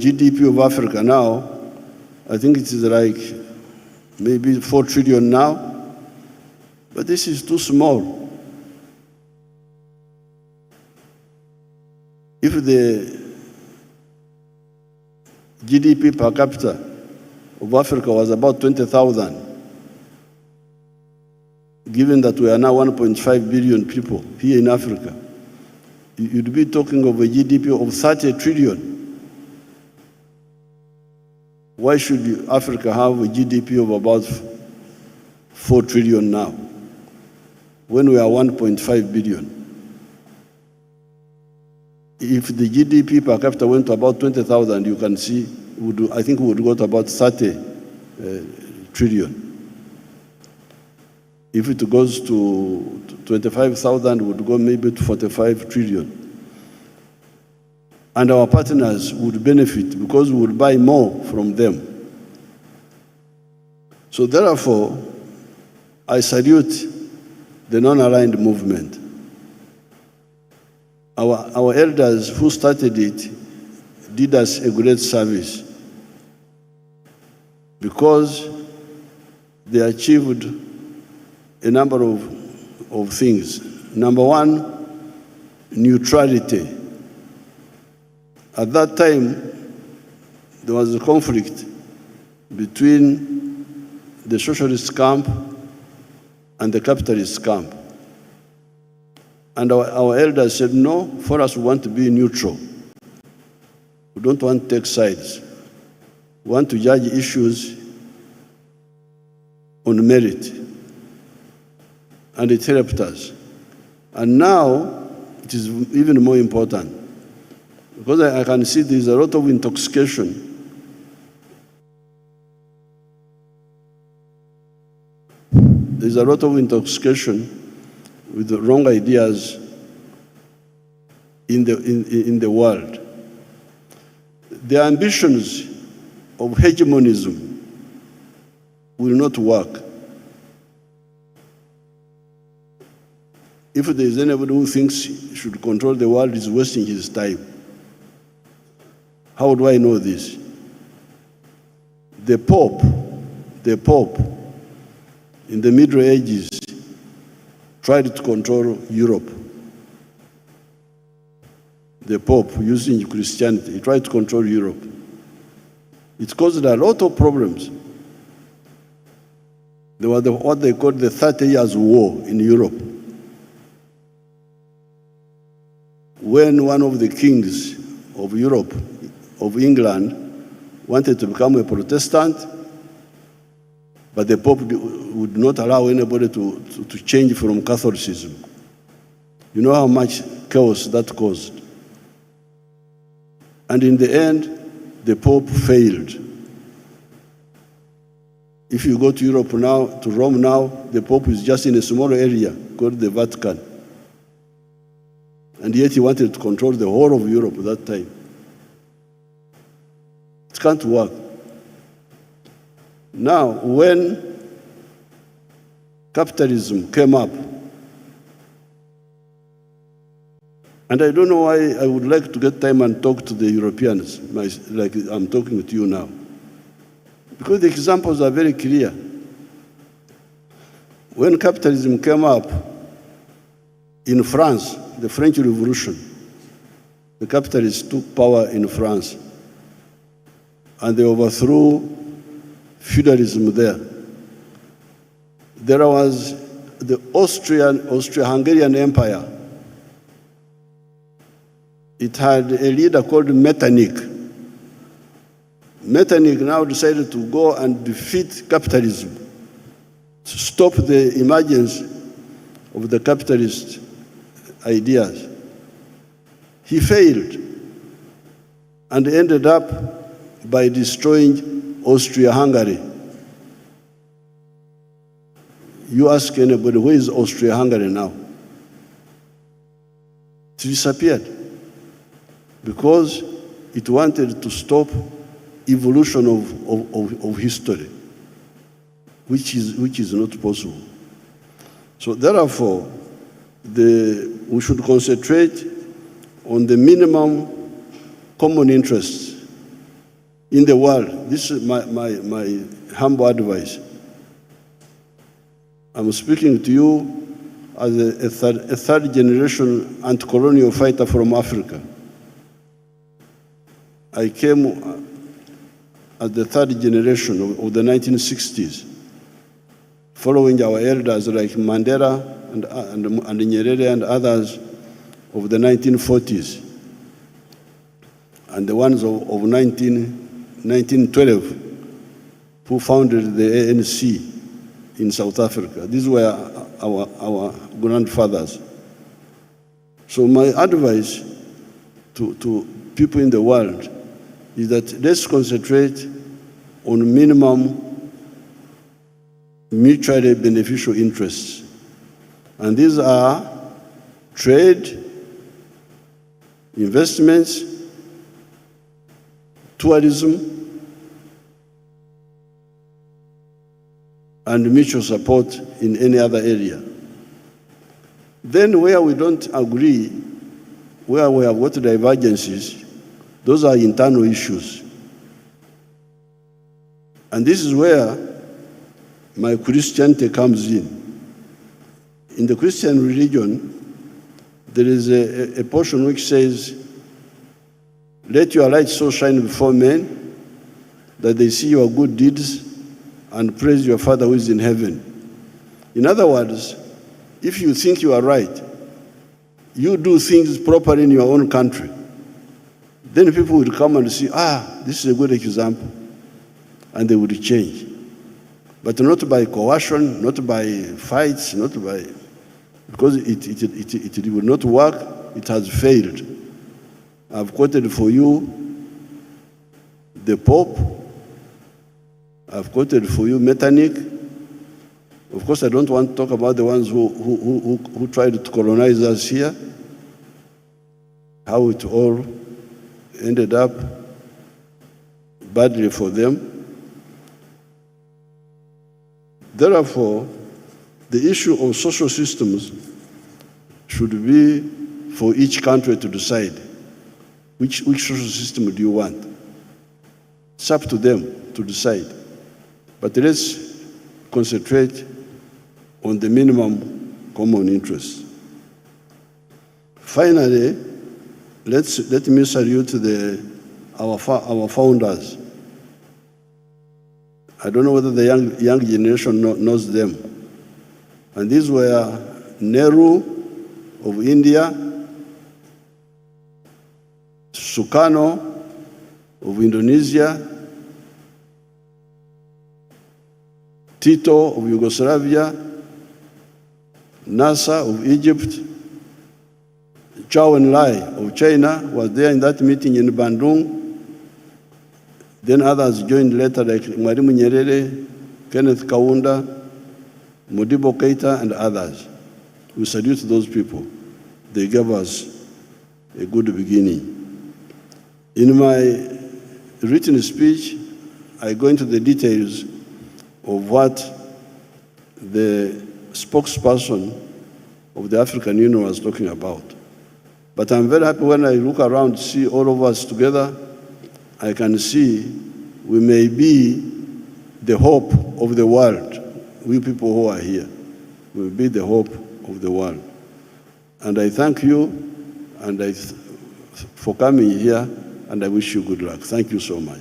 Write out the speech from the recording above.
GDP of Africa now, I think it is like maybe 4 trillion now, but this is too small. If the GDP per capita of Africa was about 20,000, given that we are now 1.5 billion people here in Africa, you'd be talking of a GDP of 30 trillion. Why should Africa have a GDP of about 4 trillion now, when we are 1.5 billion? If the GDP per capita went to about 20,000, you can see, I think we would go to about 30 trillion. If it goes to 25,000, we would go maybe to 45 trillion. And our partners would benefit because we would buy more from them. So therefore, I salute the non-aligned movement. Our elders who started it did us a great service because they achieved a number of things. Number one, neutrality. At that time, there was a conflict between the socialist camp and the capitalist camp. And our elders said, no, for us we want to be neutral. We don't want to take sides. We want to judge issues on merit. And it helped us. And now, it is even more important. Because I can see there's a lot of intoxication. There's a lot of intoxication with the wrong ideas in the world. The ambitions of hegemonism will not work. If there is anybody who thinks he should control the world, is wasting his time. How do I know this? The Pope in the Middle Ages tried to control Europe. The Pope, using Christianity, he tried to control Europe. It caused a lot of problems. There was what they called the 30 Years' War in Europe, when one of the kings of Europe, of England, wanted to become a Protestant, but the Pope would not allow anybody to change from Catholicism. You know how much chaos that caused. And in the end, the Pope failed. If you go to Europe now, to Rome now, the Pope is just in a small area called the Vatican. And yet he wanted to control the whole of Europe at that time. It can't work. Now, when capitalism came up, and I don't know why I would like to get time and talk to the Europeans, like I'm talking to you now, because the examples are very clear. When capitalism came up in France, the French Revolution, the capitalists took power in France, and they overthrew feudalism there. There was the Austro-Hungarian Empire. It had a leader called Metternich. Metternich now decided to go and defeat capitalism, to stop the emergence of the capitalist ideas. He failed and ended up by destroying Austria-Hungary. You ask anybody, where is Austria-Hungary now? It disappeared because it wanted to stop evolution of history, which is not possible. So therefore, we should concentrate on the minimum common interests in the world. This is my humble advice. I'm speaking to you as a third generation anti-colonial fighter from Africa. I came as the third generation of the 1960s, following our elders like Mandela and Nyerere and others of the 1940s, and the ones of 1912 who founded the ANC in South Africa. These were our grandfathers. So my advice to people in the world is that let's concentrate on minimum mutually beneficial interests. And these are trade, investments, tourism, and mutual support in any other area. Then where we don't agree, where we have got divergences, those are internal issues. And this is where my Christianity comes in. In the Christian religion, there is a portion which says, "Let your light so shine before men that they see your good deeds and praise your Father who is in heaven." In other words, if you think you are right, you do things properly in your own country, then people will come and see, this is a good example, and they will change. But not by coercion, not by fights, because it will not work, it has failed. I've quoted for you the Pope, I've quoted for you Metternich. Of course, I don't want to talk about the ones who tried to colonize us here, how it all ended up badly for them. Therefore, the issue of social systems should be for each country to decide which social system do you want. It's up to them to decide. But let's concentrate on the minimum common interest. Finally, let me salute our founders. I don't know whether the young generation knows them. And these were Nehru of India, Sukarno of Indonesia, Tito of Yugoslavia, Nasser of Egypt, Zhou Enlai of China was there in that meeting in Bandung. Then others joined later, like Mwalimu Nyerere, Kenneth Kaunda, Modibo Keita, and others. We salute those people. They gave us a good beginning. In my written speech, I go into the details of what the spokesperson of the African Union was talking about. But I'm very happy when I look around, see all of us together, I can see we may be the hope of the world. We people who are here will be the hope of the world. And I thank you for coming here, and I wish you good luck. Thank you so much.